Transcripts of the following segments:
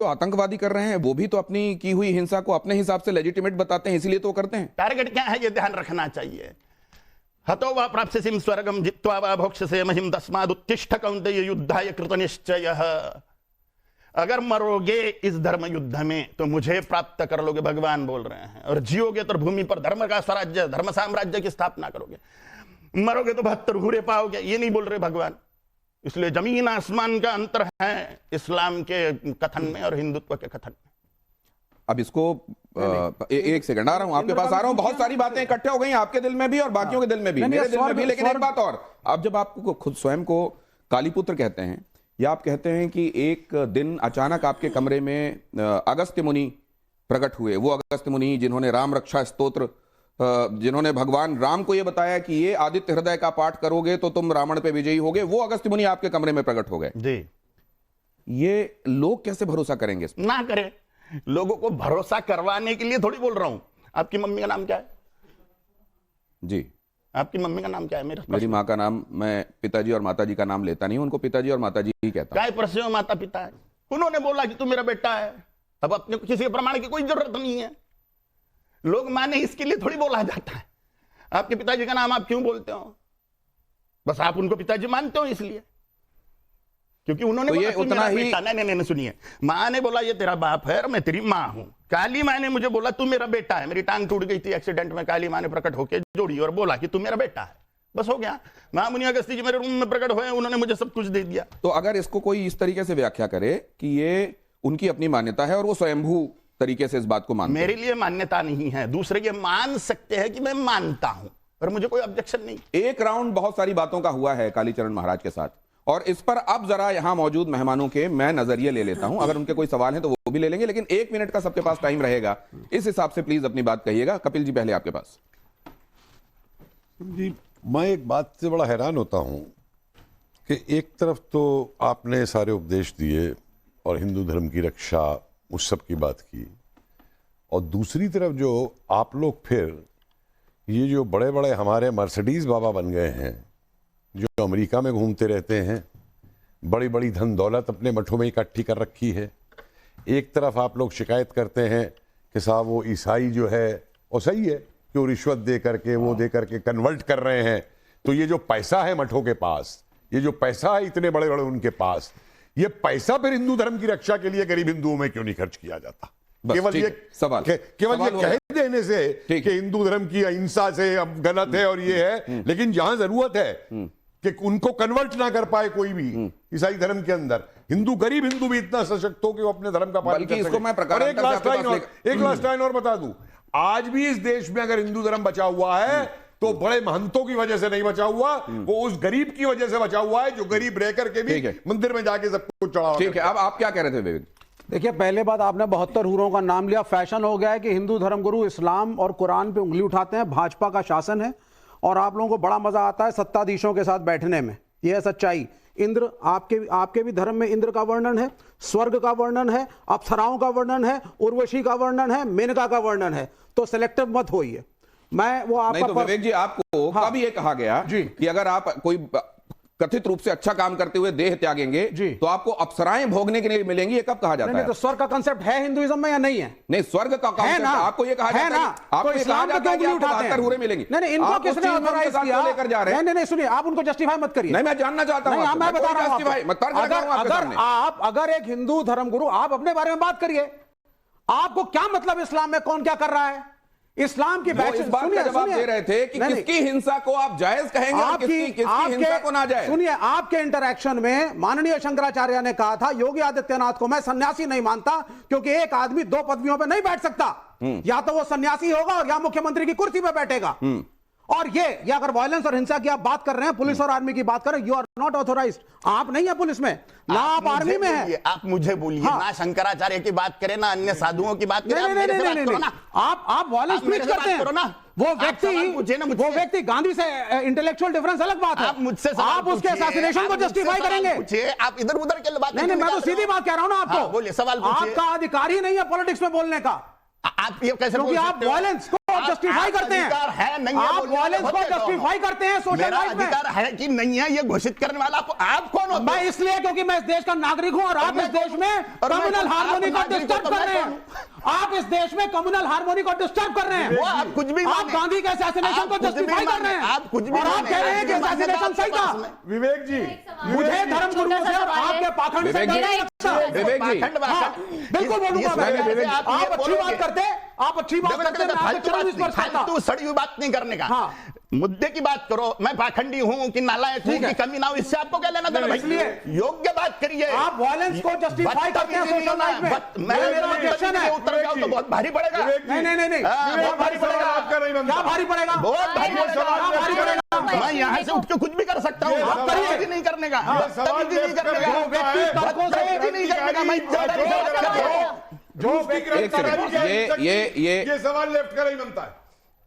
तो आतंकवादी कर रहे हैं, वो भी तो अपनी की हुई हिंसा को अपने हिसाब से लेजिटिमेट बताते हैं, इसीलिए तो करते हैं। टारगेट क्या है ये ध्यान रखना चाहिए। हतो वा प्राप्स्यसिं स्वर्गं जित्वा वा भोक्ष्यसे महिं तस्मादुत्तिष्ठ कौन्तेय युद्धाय कृतनिश्चयः। अगर मरोगे इस धर्म युद्ध में तो मुझे प्राप्त कर लोगे, भगवान बोल रहे हैं, और जियोगे तो भूमि पर धर्म का स्वराज्य, धर्म साम्राज्य की स्थापना करोगे। मरोगे तो 72 हूरे पाओगे, ये नहीं बोल रहे भगवान। इसलिए जमीन आसमान का अंतर है इस्लाम के कथन में और हिंदुत्व के कथन में। अब इसको एक सेकंड आ रहा हूं, आपके पास आ रहा हूं। बहुत सारी बातें इकट्ठे हो गई आपके दिल में भी और बाकियों के दिल में भी, मेरे दिल में भी। लेकिन एक बात और, आप जब आपको खुद स्वयं को कालीपुत्र कहते हैं, या आप कहते हैं कि एक दिन अचानक आपके कमरे में अगस्त्य मुनि प्रकट हुए, वो अगस्त्य मुनि जिन्होंने राम रक्षा स्तोत्र, जिन्होंने भगवान राम को यह बताया कि ये आदित्य हृदय का पाठ करोगे तो तुम रावण पे विजयी होगे, वो अगस्त्य मुनि आपके कमरे में प्रकट हो गए जी। ये लोग कैसे भरोसा करेंगे? ना करें। लोगों को भरोसा करवाने के लिए थोड़ी बोल रहा हूं। आपकी मम्मी का नाम क्या है? जी, आपकी मम्मी का नाम क्या है? मेरी माँ का नाम, मैं पिताजी और माताजी का नाम लेता नहीं, उनको पिताजी और माताजी ही कहता हूं। क्या प्रश्न है? माता पिता है, उन्होंने बोला कि तू मेरा बेटा है, अब अपने को किसी प्रमाण की कोई जरूरत नहीं है। लोग माने इसके लिए थोड़ी बोला जाता है। आपके पिताजी का नाम आप क्यों बोलते हो? बस आप उनको पिताजी मानते हो इसलिए, क्योंकि उन्होंने तो ये उतना ही। नहीं, सुनिए, माँ ने बोला ये तेरा बाप है और मैं तेरी माँ हूं। काली माँ ने मुझे बोला तू मेरा बेटा है, मेरी टांग टूट गई थी एक्सीडेंट में, काली माँ ने प्रकट होकर जोड़ी और बोला कि तू मेरा बेटा है, बस हो गया। महामुनि अगस्त्य जी मेरे रूम में प्रकट हुए, उन्होंने मुझे सब कुछ दे दिया। तो अगर इसको कोई इस तरीके से व्याख्या करे कि ये उनकी अपनी मान्यता है और वो स्वयंभू तरीके से इस बात को मानते हैं, मेरे लिए मान्यता नहीं है, दूसरे ये मान सकते हैं कि मैं मानता हूं और मुझे कोई ऑब्जेक्शन नहीं। एक राउंड बहुत सारी बातों का हुआ है कालीचरण महाराज के साथ, और इस पर अब जरा यहां मौजूद मेहमानों के मैं नजरिए ले लेता हूं। अगर उनके कोई सवाल है तो वो भी ले लेंगे, लेकिन 1 मिनट का सबके पास टाइम रहेगा, इस हिसाब से प्लीज अपनी बात कहिएगा। कपिल जी, पहले आपके पास। जी, मैं एक बात से बड़ा हैरान होता हूं कि एक तरफ तो आपने सारे उपदेश दिए और हिंदू धर्म की रक्षा उस सब की बात की, और दूसरी तरफ जो आप लोग फिर ये जो बड़े बड़े हमारे मर्सिडीज बाबा बन गए हैं, जो अमेरिका में घूमते रहते हैं, बड़ी बड़ी धन दौलत अपने मठों में इकट्ठी कर रखी है। एक तरफ आप लोग शिकायत करते हैं कि साहब वो ईसाई जो है, और सही है कि वो रिश्वत दे करके वो दे करके कन्वर्ट कर रहे हैं। तो ये जो पैसा है मठों के पास, ये जो पैसा है इतने बड़े बड़े उनके पास, ये पैसा फिर हिंदू धर्म की रक्षा के लिए गरीब हिंदुओं में क्यों नहीं खर्च किया जाता? केवल ये सवाल केवल ये कह देने से कि हिंदू धर्म की अहिंसा से अब गलत है और ये है, लेकिन जहां जरूरत है कि उनको कन्वर्ट ना कर पाए कोई भी ईसाई धर्म के अंदर, हिंदू गरीब हिंदू भी इतना सशक्त हो कि वो अपने धर्म का पालन कर सके। एक लास्ट लाइन और बता दूं, आज भी इस देश में अगर हिंदू धर्म बचा हुआ है तो बड़े महंतों की वजह से नहीं बचा हुआ, वो उस गरीब की वजह से बचा हुआ है जो गरीब रह करके भी मंदिर में जाके सब कुछ चढ़ा। ठीक है, अब आप क्या कह रहे थे विवेक? देखिए, पहले बात, आपने 72 हूरों का नाम लिया। फैशन हो गया है कि हिंदू धर्मगुरु इस्लाम और कुरान पे उंगली उठाते हैं। भाजपा का शासन है और आप लोगों को बड़ा मजा आता है सत्ताधीशों के साथ बैठने में, यह है सच्चाई। इंद्र, आपके भी धर्म में इंद्र का वर्णन है, स्वर्ग का वर्णन है, अप्सराओं का वर्णन है, उर्वशी का वर्णन है, मेनका का वर्णन है। तो सिलेक्टिव मत होइए। मैं वो आपका नहीं, तो विवेक जी, आपको कब ये कहा गया जी कि अगर आप कोई कथित रूप से अच्छा काम करते हुए देह त्यागेंगे तो आपको अप्सराएं भोगने के लिए मिलेंगी? ये कब कहा जाता है? तो स्वर्ग का कांसेप्ट है हिंदुइज्म में या नहीं है? नहीं, स्वर्ग का कांसेप्ट आपको ये कहा जाता है, आपको ये कहा जाता है कि आपको 72 हूरें मिलेंगी। नहीं, इनको किसने ऑथराइज किया? लेकर जा रहे हैं। नहीं, सुनिए, आप उनको जस्टिफाई मत करिए। नहीं, मैं जानना चाहता हूं, मैं बता रहा हूं। अगर एक हिंदू धर्मगुरु, आप अपने बारे में बात करिए। आपको क्या मतलब इस्लाम में कौन क्या कर रहा है? इस्लाम की इस बात का जवाब दे रहे थे कि किसकी हिंसा को आप जायज कहेंगे और किसकी हिंसा को नाजायज। सुनिए, आपके इंटरैक्शन में माननीय शंकराचार्य ने कहा था योगी आदित्यनाथ को मैं सन्यासी नहीं मानता, क्योंकि एक आदमी 2 पदवियों पे नहीं बैठ सकता, या तो वो सन्यासी होगा और या मुख्यमंत्री की कुर्सी पे बैठेगा। और ये अगर वायलेंस और हिंसा की आप बात कर रहे हैं, पुलिस और आर्मी की बात कर रहे हैं, यू आर नॉट ऑथोराइज्ड। आप नहीं है पुलिस में, ना आप आर्मी में है। आप मुझे बोलिए, ना शंकराचार्य की बात करें, ना अन्य साधुओं की बात करें। नहीं, आप वायलेंस प्रीच करते हैं ना। वो व्यक्ति गांधी से इंटेलेक्चुअल डिफरेंस अलग बात है। आप उसके असैसिनेशन को जस्टिफाई करेंगे। आप इधर उधर के बात नहीं, मैं तो सीधी बात कह रहा हूं ना आपको। बोलिए, सवाल आपका अधिकार ही नहीं है पॉलिटिक्स में बोलने का। आप ये कैसे क्योंकि आप वायलेंस जस्टिफाई करते हैं, अधिकार है नहीं है आप बोलने वायलेंस वाले को होते जस्टिफाई कौन? करते हैं सोशल मेरा लाइफ में। अधिकार है कि नहीं है ये घोषित करने वाला आप कौन होते मैं हैं? इसलिए क्योंकि मैं इस देश का नागरिक हूं और आप इस देश में कम्युनल हार्मोनी को डिस्टर्ब कर रहे हैं। आप इस देश में कम्युनल हार्मोनी को डिस्टर्ब कर रहे हैं। वो आप कुछ भी आप माने। गांधी के असैसिनेशन आप को कुछ भी जस्टिफाई कर माने। रहे हैं। आप कुछ भी और आप माने। कह रहे हैं कि आपकी मान्यता असैसिनेशन सही आपके पास था। में। विवेक जी, मुझे धर्म गुरुओं से और आपके पाखंड से विवेक जी, डर नहीं लगता। विवेक जी, हाँ, बिल्कुल बोलूंगा मैं। आप अच्छी बात करते, आप अच्छी बात करते, मैं आपसे चुनाव इस पर करता। फालतू सड़ी हुई बात नहीं करने का। हाँ। मुद्दे की बात करो। मैं पाखंडी हूं कि नालायक हूं ठीक है। कि कमी ना हो, इससे आपको क्या लेना देना भाई? इसलिए योग्य बात करिए। आप वायलेंस को जस्टिफाई करते हैं सोशल लाइफ में। मेरा ऑब्जेक्शन है। उत्तर जाओ तो बहुत भारी पड़ेगा। नहीं हाँ, बहुत भारी पड़ेगा। आपका नहीं बनता। क्या भारी पड़ेगा? बहुत भारी पड़ेगा। क्या भारी पड़ेगा? मैं यहाँ से उठ के कुछ भी कर सकता हूँ। आप करिए भी नहीं करने का, बदतमीजी नहीं करने का, व्यक्ति तर्कों से बदतमीजी नहीं करने का। मैं ज्यादा नहीं कर सकता। जो एक सेकंड, ये सवाल लेफ्ट का नहीं बनता है।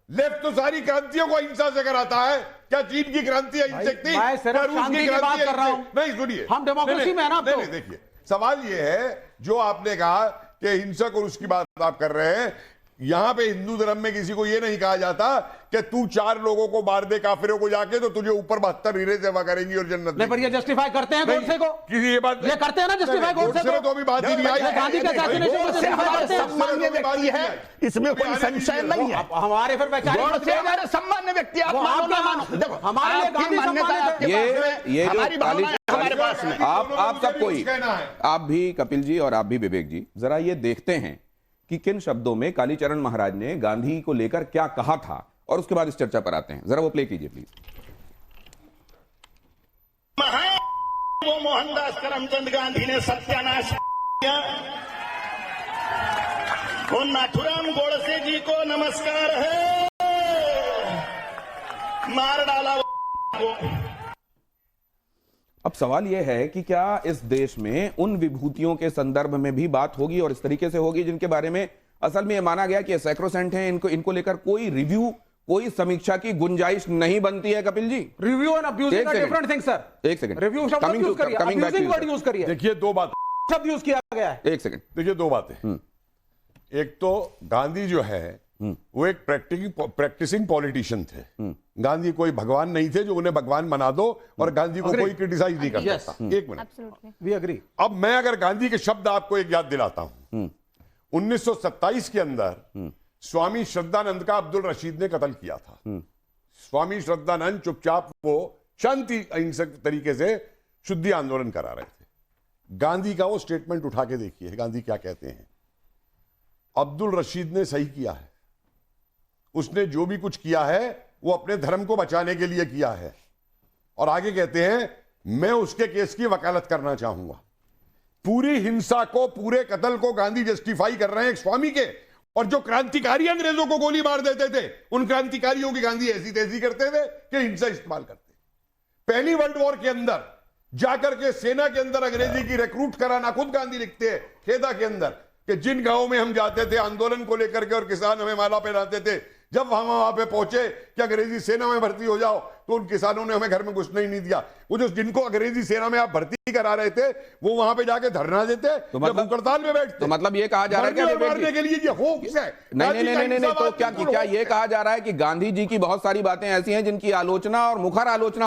लेफ्ट तो सारी क्रांतियों को अहिंसा से कराता है। क्या चीन की क्रांति अहिंसक थी? मैं सिर्फ क्या रूस शांति की क्रांति बात कर रहा अहिंसक? हूं। नहीं, सुनिए, हम डेमोक्रेसी में है ना अब तो। नहीं, देखिए, सवाल ये है जो आपने कहा कि हिंसक और उसकी बात आप कर रहे हैं। यहां पे हिंदू धर्म में किसी को यह नहीं कहा जाता कि तू 4 लोगों को मार दे काफिरों को जाके तो तुझे ऊपर 72 हीरे सेवा करेंगी और जन्नत नहीं, पर ये जस्टिफाई करते हैं नहीं, गोडसे को। किसी ये बात ये करते हैं ना justify गोडसे को। तो अभी बात ही नहीं आई। गांधी के assassination को गोडसे justify हमारे करते हैं। सम्मान्य व्यक्ति है, इसमें कोई संशय नहीं है। हमारे फिर वैचारिक गोडसे हमारे सम्मान्य व्यक्ति, आप वो मानो आपके ना मानो, देखो हमारे लिए आपकी गांधी मान्यता सम्मानित है। आपके पास में, ये जो हमारी भावना है हमारे पास में। आप सब कोई, कहना है। आप भी कपिल जी और आप भी विवेक जी, जरा ये देखते हैं कि किन शब्दों में कालीचरण महाराज ने गांधी को लेकर क्या कहा था और उसके बाद इस चर्चा पर आते हैं। जरा वो प्ले कीजिए प्लीज। वो मोहनदास करमचंद गांधी ने सत्यानाश किया। वो नाथुराम गोडसे जी को नमस्कार है, मार डाला वो। अब सवाल यह है कि क्या इस देश में उन विभूतियों के संदर्भ में भी बात होगी और इस तरीके से होगी जिनके बारे में असल में यह माना गया कि सैक्रोसेंट है, इनको लेकर कोई रिव्यू, कोई समीक्षा की गुंजाइश नहीं बनती है। Kapil ji, review and abusing are different things sir. एक सेकंड, रिव्यू शब्द Coming यूज to- करिए, coming back to abusing you, word sir. Use करिए। देखिए, 2 बात, शब्द यूज किया गया है। एक सेकंड। देखिए 2 बातें। एक तो गांधी जो है वो एक प्रैक्टिसिंग पॉलिटिशियन थे। गांधी कोई भगवान नहीं थे जो उन्हें भगवान बना दो और गांधी को कोई क्रिटिसाइज नहीं कर Yes. सकता। एक मिनट, वी एग्री। अब मैं अगर गांधी के शब्द आपको एक याद दिलाता हूं। 1927 के अंदर स्वामी श्रद्धानंद का अब्दुल रशीद ने कत्ल किया था। स्वामी श्रद्धानंद चुपचाप वो शांति अहिंसक तरीके से शुद्धि आंदोलन करा रहे थे। गांधी का वो स्टेटमेंट उठा के देखिए, गांधी क्या कहते हैं। अब्दुल रशीद ने सही किया है, उसने जो भी कुछ किया है वो अपने धर्म को बचाने के लिए किया है। और आगे कहते हैं, मैं उसके केस की वकालत करना चाहूंगा। पूरी हिंसा को, पूरे कत्ल को गांधी जस्टिफाई कर रहे हैं एक स्वामी के। और जो क्रांतिकारी अंग्रेजों को गोली मार देते थे, उन क्रांतिकारियों की गांधी ऐसी तैसी करते थे कि हिंसा इस्तेमाल करते। पहली वर्ल्ड वॉर के अंदर जाकर के सेना के अंदर अंग्रेजी की रिक्रूट कराना, खुद गांधी लिखते हैं खेदा के अंदर कि जिन गांवों में हम जाते थे आंदोलन को लेकर के और किसान हमें माला पहनाते थे, जब हम वहां पे पहुंचे कि अंग्रेजी सेना में भर्ती हो जाओ तो उन किसानों ने हमें घर में घुसने ही नहीं दिया। वो जो जिनको अंग्रेजी सेना में आप भर्ती करा रहे थे वो वहां पे जाके धरना देते, तो मतलब- जब हड़ताल में बैठते। तो मतलब ये कहा जा रहा है कि मरने और मारने के लिए ये होप्स है। नहीं, तो क्या ये कहा जा रहा है कि गांधी जी की बहुत सारी बातें ऐसी हैं जिनकी आलोचना और मुखर आलोचना